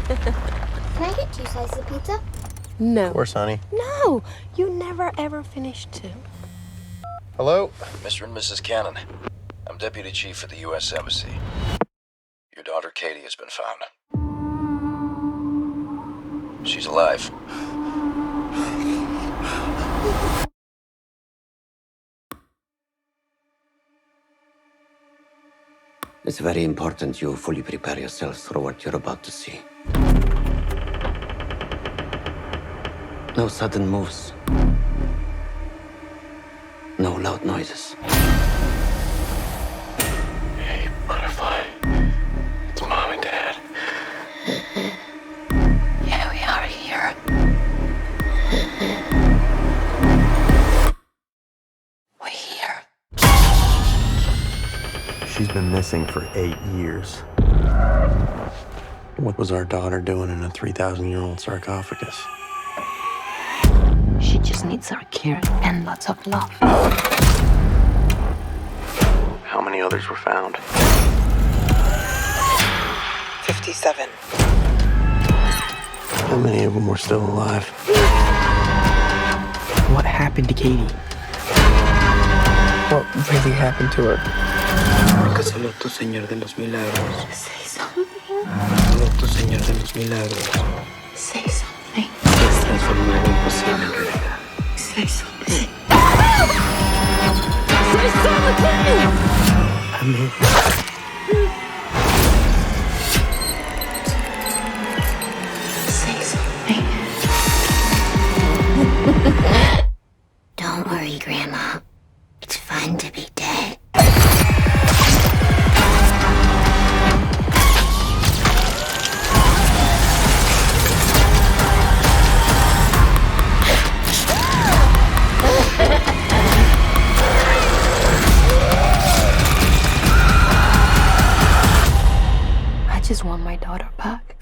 Can I get 2 slices of pizza? No. Of course, honey. No, you never ever finish 2. Hello? Mr. and Mrs. Cannon, I'm Deputy Chief at the U.S. Embassy. Your daughter Katie has been found. She's alive. It's very important you fully prepare yourself for what you're about to see. No sudden moves. No loud noises. Hey, Butterfly. It's Mom and Dad. Yeah, we are here. We're here. She's been missing for 8 years. What was our daughter doing in a 3,000-year-old sarcophagus? She just needs our care and lots of love. How many others were found? 57. How many of them were still alive? What happened to Katie? What really happened to her? Porque solo tú, Señor de los Milagros. Say something. Solo tú, Señor de los Milagros. Say something. Puedes transformar lo imposible en realidad. Say something. Say something! Amén. Say something. Don't worry, Grandma. It's fun to be dead. I just want my daughter back.